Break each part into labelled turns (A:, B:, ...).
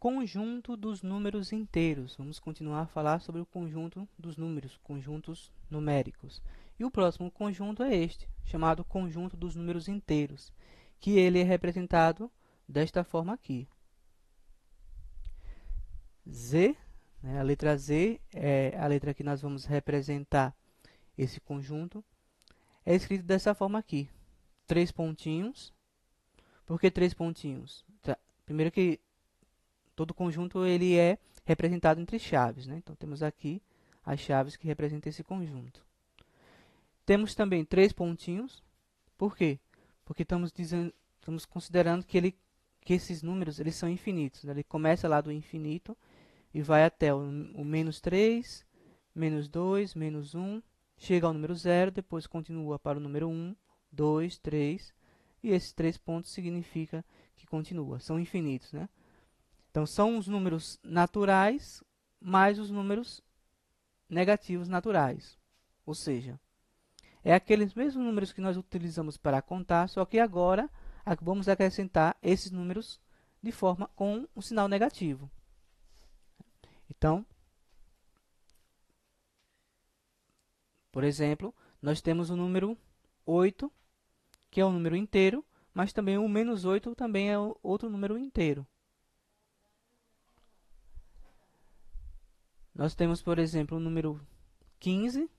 A: conjunto dos números inteiros. Vamos continuar a falar sobre o conjunto dos números, conjuntos numéricos. E o próximo conjunto é este, chamado conjunto dos números inteiros, que ele é representado desta forma aqui. Z, né, a letra Z é a letra que nós vamos representar esse conjunto. É escrito dessa forma aqui, 3 pontinhos. Por que 3 pontinhos? Primeiro que todo conjunto ele é representado entre chaves, né? Então, temos aqui as chaves que representam esse conjunto. Temos também 3 pontinhos. Por quê? Porque estamos considerando que esses números eles são infinitos, né? Ele começa lá do infinito e vai até o menos 3, menos 2, menos 1, chega ao número 0, depois continua para o número 1, 2, 3, e esses 3 pontos significa que continua, são infinitos, né? Então, são os números naturais mais os números negativos naturais. Ou seja, é aqueles mesmos números que nós utilizamos para contar, só que agora vamos acrescentar esses números de forma com um sinal negativo. Então, por exemplo, nós temos o número 8, que é um número inteiro, mas também o menos 8 também é outro número inteiro. Nós temos, por exemplo, o número 15,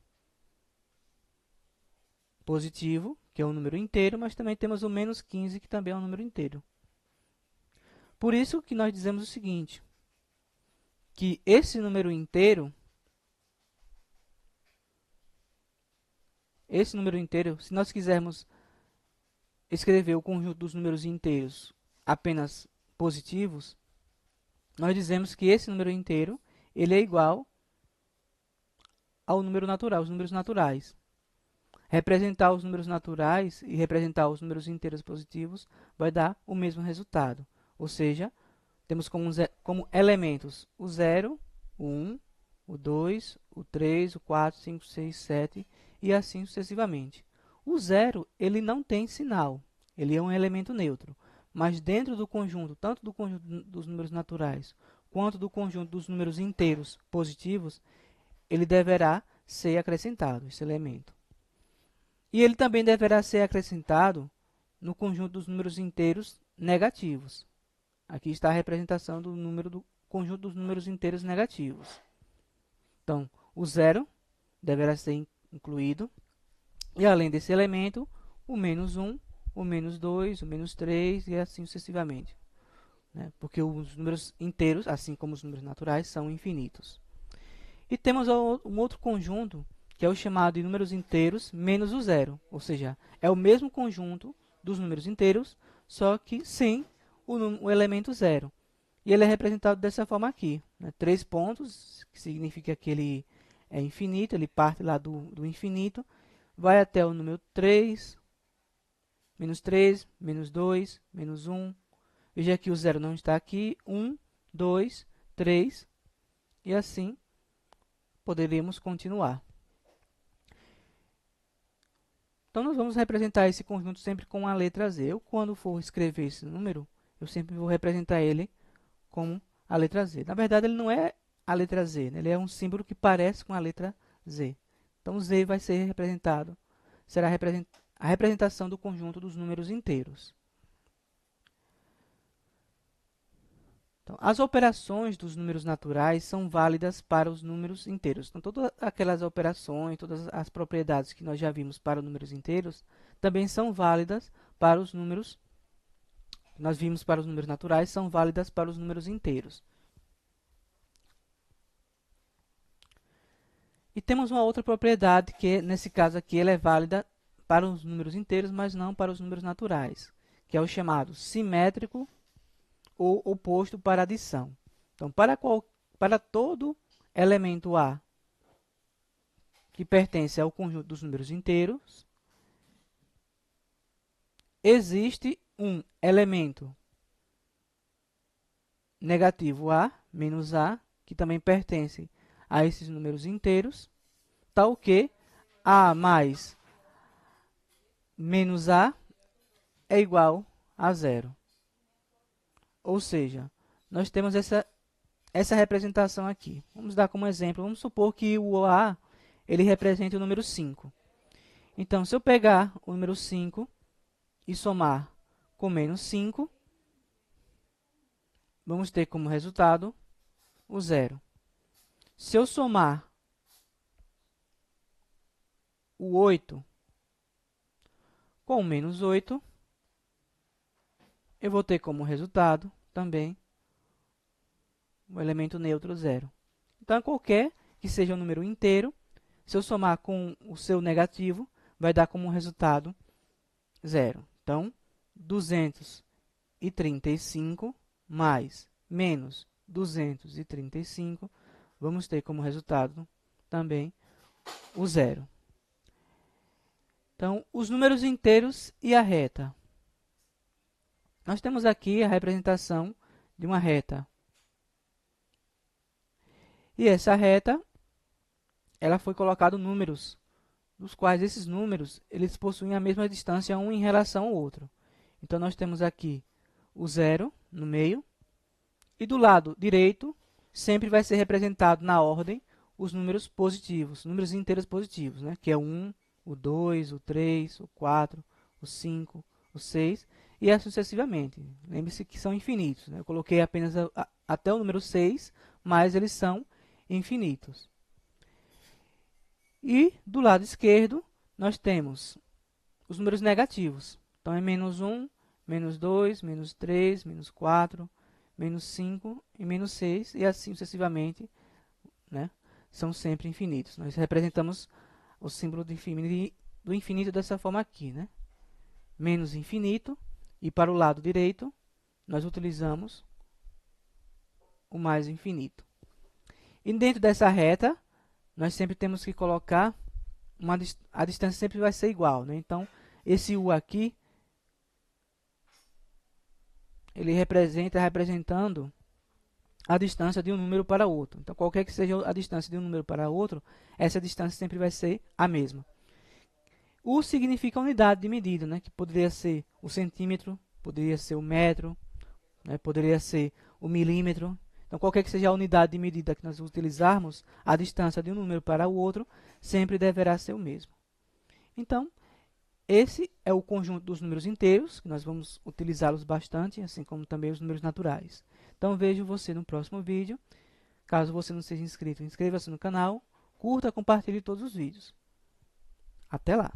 A: positivo, que é um número inteiro, mas também temos o menos 15, que também é um número inteiro. Por isso que nós dizemos o seguinte, que esse número inteiro, se nós quisermos escrever o conjunto dos números inteiros apenas positivos, nós dizemos que esse número inteiro ele é igual ao número natural, os números naturais. Representar os números naturais e representar os números inteiros positivos vai dar o mesmo resultado. Ou seja, temos como elementos o 0, o 1, o 2, o 3, o 4, 5, 6, 7 e assim sucessivamente. O 0 ele não tem sinal, ele é um elemento neutro. Mas dentro do conjunto, tanto do conjunto dos números naturais quanto do conjunto dos números inteiros positivos, ele deverá ser acrescentado, esse elemento. E ele também deverá ser acrescentado no conjunto dos números inteiros negativos. Aqui está a representação do conjunto dos números inteiros negativos. Então, o 0 deverá ser incluído. E além desse elemento, o menos 1, o menos 2, o menos 3 e assim sucessivamente. Né? Porque os números inteiros, assim como os números naturais, são infinitos. E temos um outro conjunto, que é o chamado de números inteiros menos o zero. Ou seja, é o mesmo conjunto dos números inteiros, só que sem o elemento zero. E ele é representado dessa forma aqui. Né? 3 pontos, que significa que ele é infinito, ele parte lá do infinito, vai até o número 3, menos 2, menos 1. Veja que o zero não está aqui. 1, 2, 3, e assim poderíamos continuar. Então, nós vamos representar esse conjunto sempre com a letra Z. Eu, quando for escrever esse número, eu sempre vou representar ele com a letra Z. Na verdade, ele não é a letra Z, né? Ele é um símbolo que parece com a letra Z. Então, Z vai ser representado, será a representação do conjunto dos números inteiros. Então, as operações dos números naturais são válidas para os números inteiros. Então, todas aquelas operações, todas as propriedades que nós já vimos para os números inteiros, também são válidas para os números que nós vimos para os números naturais, são válidas para os números inteiros. E temos uma outra propriedade que, nesse caso aqui, ela é válida para os números inteiros, mas não para os números naturais, que é o chamado simétrico ou oposto para adição. Então, para todo elemento A que pertence ao conjunto dos números inteiros, existe um elemento negativo A, menos A, que também pertence a esses números inteiros, tal que A mais menos A é igual a zero. Ou seja, nós temos essa representação aqui. Vamos dar como exemplo, vamos supor que o A ele representa o número 5. Então, se eu pegar o número 5 e somar com menos 5, vamos ter como resultado o 0. Se eu somar o 8 com menos 8, eu vou ter como resultado também o elemento neutro 0. Então, qualquer que seja um número inteiro, se eu somar com o seu negativo, vai dar como resultado 0. Então, 235 mais menos 235, vamos ter como resultado também o 0. Então, os números inteiros e a reta. Nós temos aqui a representação de uma reta. E essa reta, ela foi colocado números, dos quais esses números eles possuem a mesma distância um em relação ao outro. Então, nós temos aqui o 0 no meio, e do lado direito sempre vai ser representado na ordem os números positivos, números inteiros positivos, né? Que é o 1, o 2, o 3, o 4, o 5, o 6 e assim sucessivamente. Lembre-se que são infinitos, né? Eu coloquei apenas até o número 6, mas eles são infinitos. E do lado esquerdo nós temos os números negativos. Então é menos 1, menos 2, menos 3, menos 4, menos 5 e menos 6, e assim sucessivamente, né? São sempre infinitos. Nós representamos o símbolo do infinito dessa forma aqui, né? Menos infinito, e para o lado direito, nós utilizamos o mais infinito. E dentro dessa reta, nós sempre temos que colocar, a distância sempre vai ser igual, né? Então, esse U aqui, ele representando a distância de um número para outro. Então, qualquer que seja a distância de um número para outro, essa distância sempre vai ser a mesma. U significa unidade de medida, né? Que poderia ser o centímetro, poderia ser o metro, né? Poderia ser o milímetro. Então, qualquer que seja a unidade de medida que nós utilizarmos, a distância de um número para o outro sempre deverá ser o mesmo. Então, esse é o conjunto dos números inteiros, que nós vamos utilizá-los bastante, assim como também os números naturais. Então, vejo você no próximo vídeo. Caso você não seja inscrito, inscreva-se no canal, curta e compartilhe todos os vídeos. Até lá!